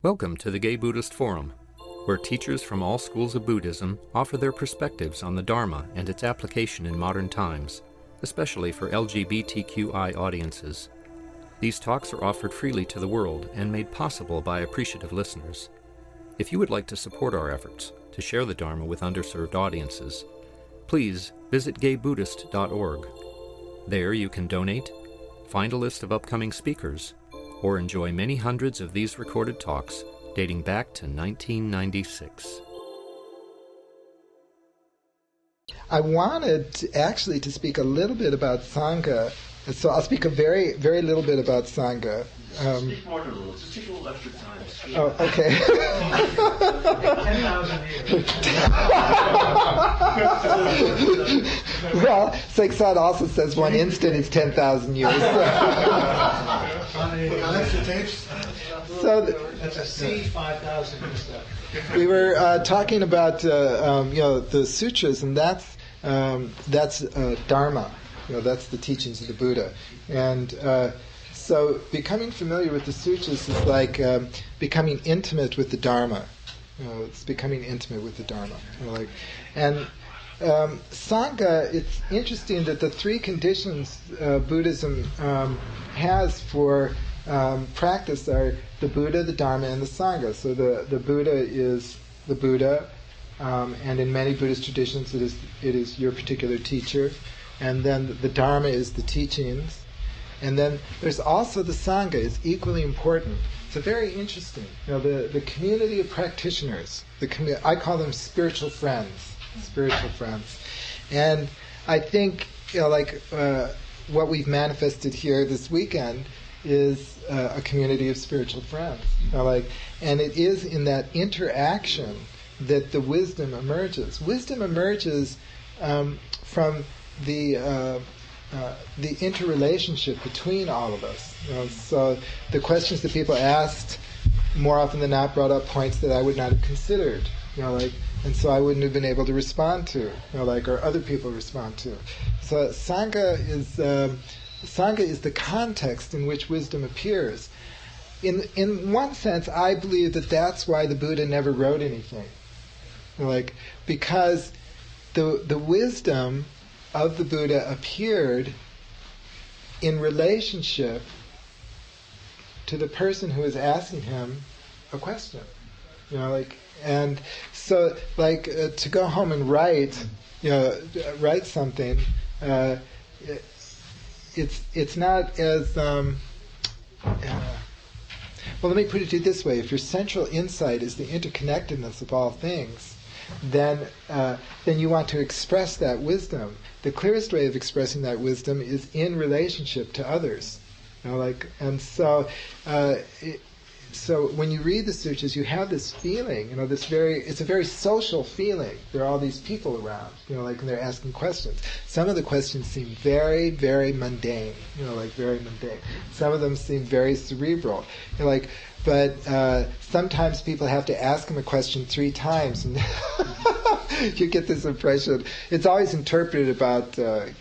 Welcome to the Gay Buddhist Forum, where teachers from all schools of Buddhism offer their perspectives on the Dharma and its application in modern times, especially for LGBTQI audiences. These talks are offered freely to the world and made possible by appreciative listeners. If you would like to support our efforts to share the Dharma with underserved audiences, please visit gaybuddhist.org. There you can donate, find a list of upcoming speakers, or enjoy many hundreds of these recorded talks dating back to 1996. I wanted to speak a little bit about Sangha, so I'll speak a very, very little bit about Sangha. Speak more than a little. Just take a little extra time. Oh, okay. 10,000 years. Well, Seksad also says one instant is 10,000 years. So that's a C5000 stuff. We were talking about the sutras, and that's Dharma. That's the teachings of the Buddha, and so becoming familiar with the sutras is like becoming intimate with the Dharma. It's becoming intimate with the Dharma. And Sangha, it's interesting that the three conditions Buddhism has for practice are the Buddha, the Dharma, and the Sangha. So the Buddha is the Buddha, and in many Buddhist traditions it is your particular teacher. And then the Dharma is the teachings. And then there's also the Sangha is equally important. It's very interesting. The community of practitioners, I call them spiritual friends. And I think, what we've manifested here this weekend is a community of spiritual friends. And it is in that interaction that the wisdom emerges. Wisdom emerges from the interrelationship between all of us. So the questions that people asked more often than not brought up points that I would not have considered. And so I wouldn't have been able to respond to, or other people respond to. So Sangha is the context in which wisdom appears. In one sense, I believe that that's why the Buddha never wrote anything, because the wisdom of the Buddha appeared in relationship to the person who is asking him a question. And so to go home and write something, it's not as well, let me put it to you this way: if your central insight is the interconnectedness of all things, then you want to express that wisdom. The clearest way of expressing that wisdom is in relationship to others. So when you read the sutras, you have this feeling, it's a very social feeling. There are all these people around, and they're asking questions. Some of the questions seem very, very mundane, very mundane. Some of them seem very cerebral, but sometimes people have to ask them a question 3 times, and you get this impression. It's always interpreted about, the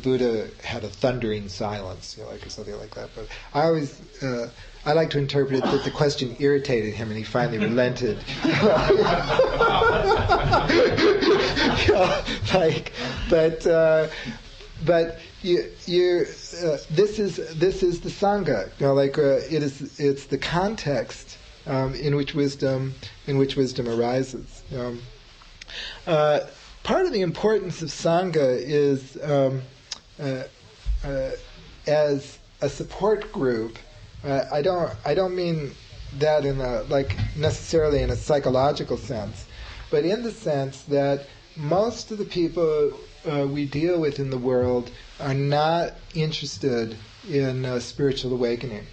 Buddha had a thundering silence, or something like that. But I like to interpret it that the question irritated him and he finally relented. But this is the Sangha. It's the context in which wisdom arises. Part of the importance of Sangha is as a support group. I don't mean that in necessarily in a psychological sense, but in the sense that most of the people we deal with in the world are not interested in spiritual awakening.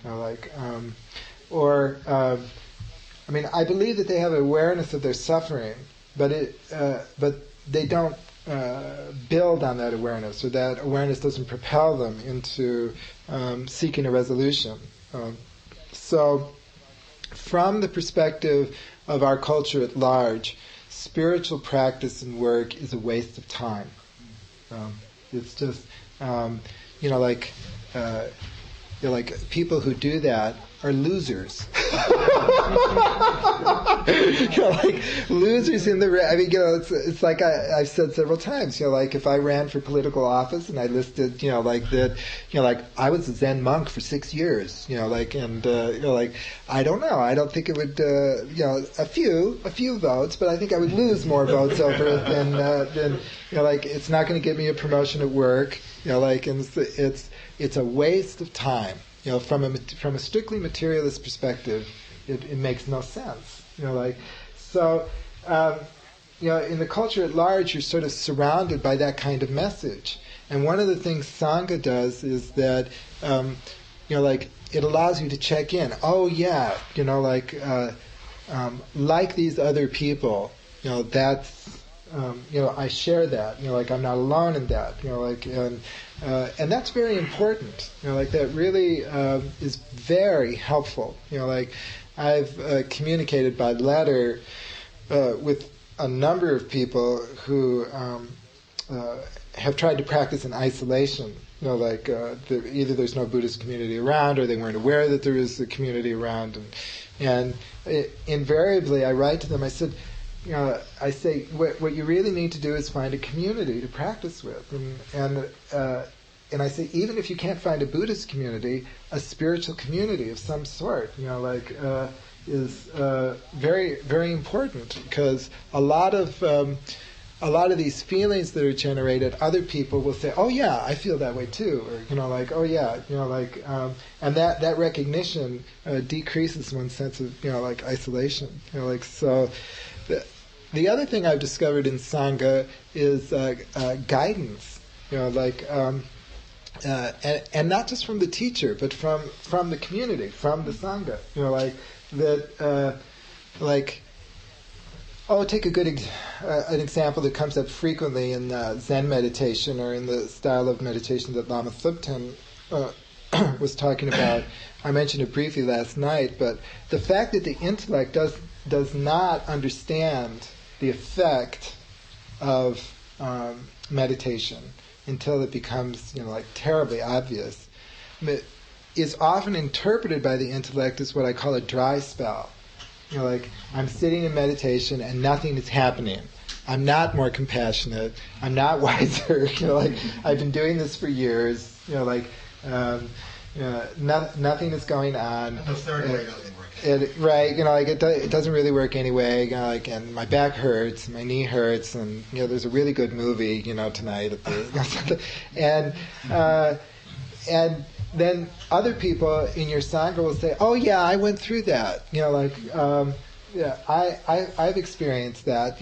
I believe that they have awareness of their suffering, but they don't build on that awareness, or that awareness doesn't propel them into seeking a resolution. So, from the perspective of our culture at large, spiritual practice and work is a waste of time. It's just, like people who do that are losers. Like losers in the. I mean, it's like I've said several times. Like if I ran for political office and I listed, like that, like I was a Zen monk for 6 years. Like and like I don't know. I don't think it would. A few votes, but I think I would lose more votes over it than like it's not going to get me a promotion at work. Like and it's a waste of time. From a strictly materialist perspective, it makes no sense. Like so. In the culture at large, you're sort of surrounded by that kind of message. And one of the things Sangha does is that, like it allows you to check in. Oh yeah, like these other people, that's. I share that. Like I'm not alone in that. And that's very important. Like that really is very helpful. Like I've communicated by letter with a number of people who have tried to practice in isolation. Either there's no Buddhist community around, or they weren't aware that there is a community around, and invariably I write to them. I said. I say what you really need to do is find a community to practice with, and I say even if you can't find a Buddhist community, a spiritual community of some sort, is very very important, because a lot of these feelings that are generated, other people will say, oh yeah, I feel that way too, or like oh yeah, and that recognition decreases one's sense of like isolation, like so. The other thing I've discovered in Sangha is guidance, and not just from the teacher, but from the community, from the Sangha, like that, take a good an example that comes up frequently in Zen meditation, or in the style of meditation that Lama Thubten was talking about. I mentioned it briefly last night, but the fact that the intellect does not understand the effect of meditation until it becomes, like terribly obvious, is often interpreted by the intellect as what I call a dry spell. Like I'm sitting in meditation and nothing is happening. I'm not more compassionate. I'm not wiser. Like I've been doing this for years. Nothing is going on. The third way doesn't work. Right, it doesn't really work anyway. And my back hurts, my knee hurts, and there's a really good movie, tonight at the and then other people in your sangha will say, "Oh yeah, I went through that." I've experienced that.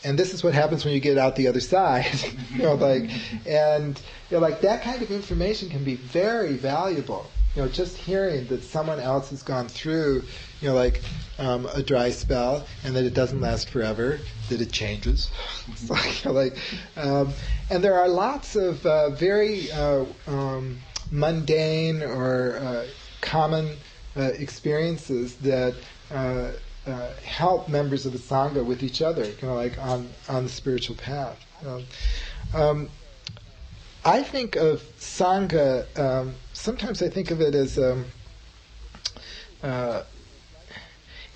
And this is what happens when you get out the other side. That kind of information can be very valuable. Just hearing that someone else has gone through, a dry spell, and that it doesn't last forever, that it changes. And there are lots of very mundane or common experiences that help members of the Sangha with each other, on the spiritual path. I think of Sangha, sometimes I think of it as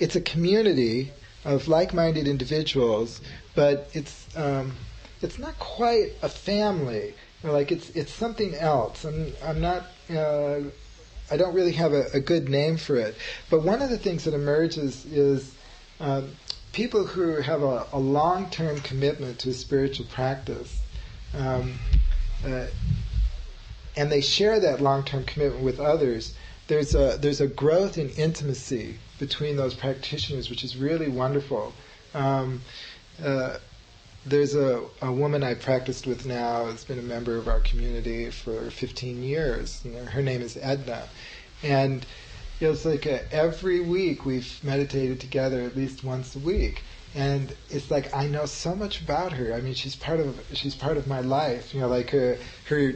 it's a community of like-minded individuals, but it's not quite a family. It's something else. I'm not. I don't really have a good name for it. But one of the things that emerges is people who have a long-term commitment to a spiritual practice. And they share that long-term commitment with others. There's a growth in intimacy between those practitioners, which is really wonderful. There's a woman I practiced with now who's been a member of our community for 15 years. Her name is Edna, and it's like every week we've meditated together at least once a week. And it's like I know so much about her. I mean, she's part of my life. Her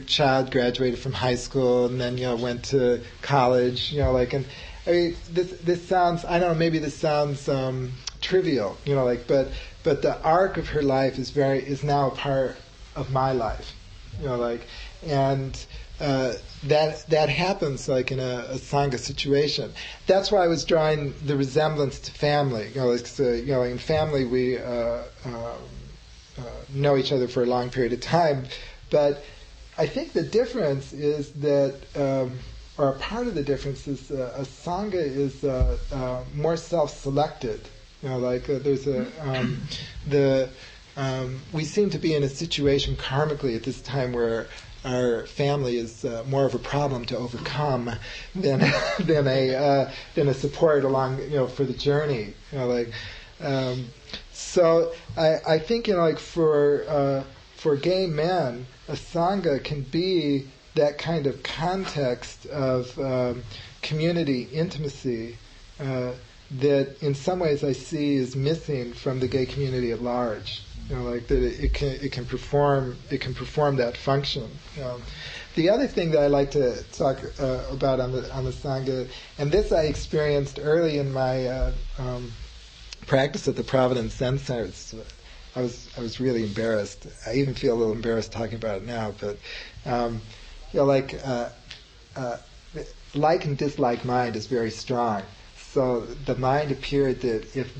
child graduated from high school and then went to college. And I mean, this sounds, I don't know, maybe this sounds trivial. But the arc of her life is now a part of my life. And that happens like in a sangha situation. That's why I was drawing the resemblance to family. In family we know each other for a long period of time, but I think the difference is that, or a part of the difference is a sangha is more self-selected. We seem to be in a situation karmically at this time where our family is more of a problem to overcome than a support along for the journey. So I think for gay men, a sangha can be that kind of context of community intimacy that in some ways I see is missing from the gay community at large. That it can perform that function. The other thing that I like to talk about on the sangha, and this I experienced early in my practice at the Providence Zen Center. I was really embarrassed. I even feel a little embarrassed talking about it now. But like and dislike mind is very strong. So the mind appeared that if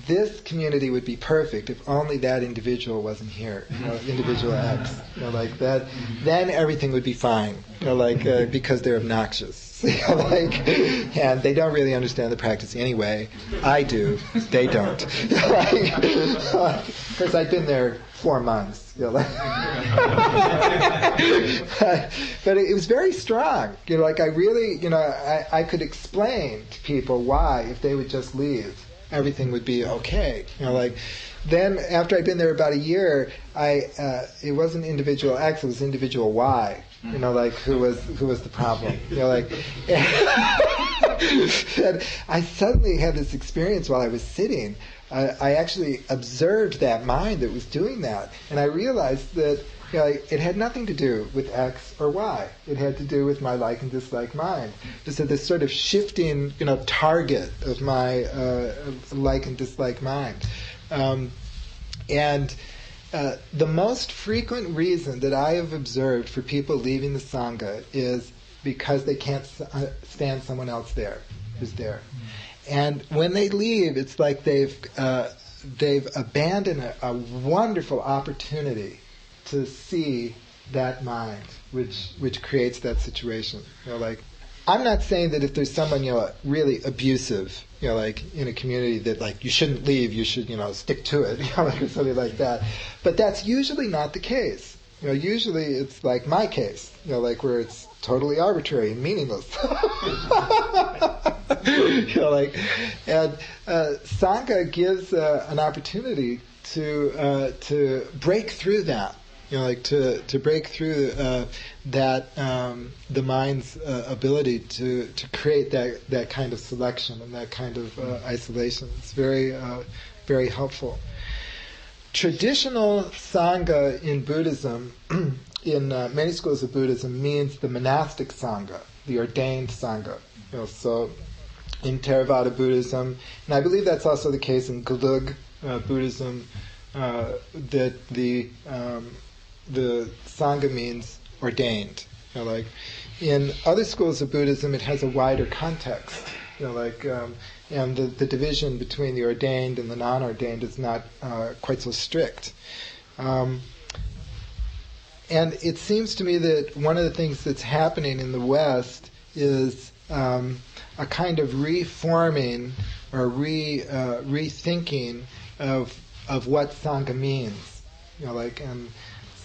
this community would be perfect if only that individual wasn't here, individual X, like that, then everything would be fine, because they're obnoxious, and they don't really understand the practice anyway. I do, they don't, because I've been there 4 months, but it was very strong, I really, I could explain to people why, if they would just leave, everything would be okay. Then after I'd been there about a year, it wasn't individual X, it was individual Y. Who was the problem? And I suddenly had this experience while I was sitting. I actually observed that mind that was doing that, and I realized that it had nothing to do with X or Y. It had to do with my like and dislike mind. So this sort of shifting, target of my like and dislike mind. And the most frequent reason that I have observed for people leaving the Sangha is because they can't stand someone else there who's there. And when they leave, it's like they've abandoned a wonderful opportunity to see that mind, which creates that situation. I'm not saying that if there's someone really abusive, in a community that you shouldn't leave, you should stick to it, or something like that. But that's usually not the case. Usually it's like my case, where it's totally arbitrary and meaningless. And Sangha gives an opportunity to break through that. To break through that the mind's ability to create that kind of selection and that kind of isolation. It's very very helpful. Traditional Sangha in Buddhism, in many schools of Buddhism, means the monastic Sangha, the ordained Sangha. So in Theravada Buddhism, and I believe that's also the case in Gelug Buddhism, that the Sangha means ordained. In other schools of Buddhism, it has a wider context. And the division between the ordained and the non-ordained is not quite so strict. And it seems to me that one of the things that's happening in the West is a kind of reforming or rethinking of what Sangha means. And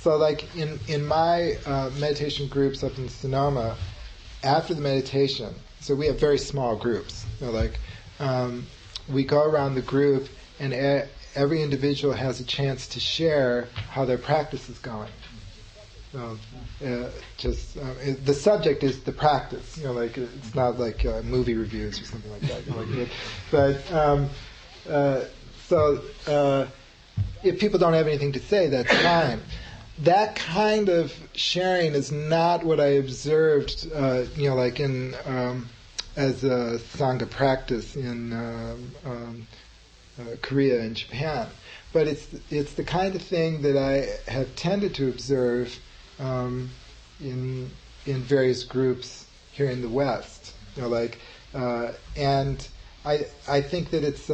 so in my meditation groups up in Sonoma, after the meditation, so we have very small groups. We go around the group, and every individual has a chance to share how their practice is going. The subject is the practice. It's not like movie reviews or something like that. So if people don't have anything to say, that's fine. That kind of sharing is not what I observed, in as a Sangha practice in Korea and Japan. But it's the kind of thing that I have tended to observe in in various groups here in the West. And I think that it's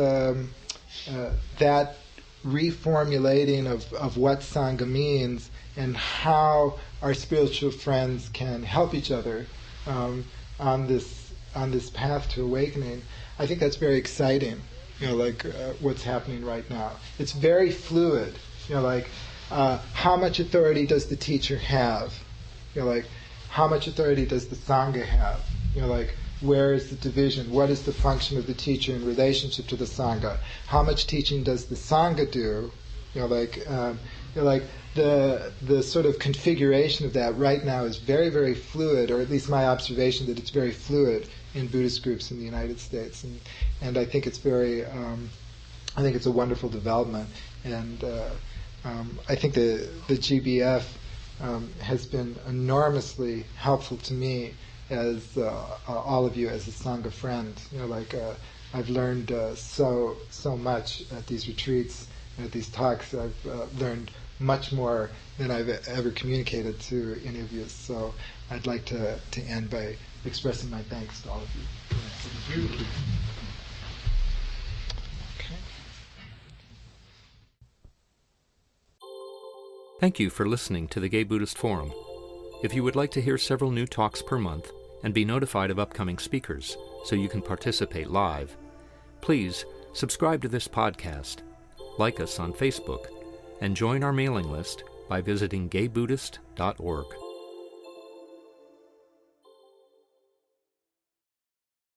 that reformulating of what Sangha means and how our spiritual friends can help each other on this path to awakening. I think that's very exciting. What's happening right now. It's very fluid. How much authority does the teacher have? How much authority does the Sangha have? Where is the division? What is the function of the teacher in relationship to the Sangha? How much teaching does the Sangha do? The sort of configuration of that right now is very, very fluid, or at least my observation that it's very fluid in Buddhist groups in the United States, and I think it's very, I think it's a wonderful development, and I think the GBF has been enormously helpful to me as all of you as a Sangha friend. I've learned so much at these retreats and at these talks. I've learned much more than I've ever communicated to any of you. So I'd like to end by expressing my thanks to all of you. Thank you. Thank you for listening to the Gay Buddhist Forum. If you would like to hear several new talks per month and be notified of upcoming speakers so you can participate live, please subscribe to this podcast, like us on Facebook, and join our mailing list by visiting gaybuddhist.org.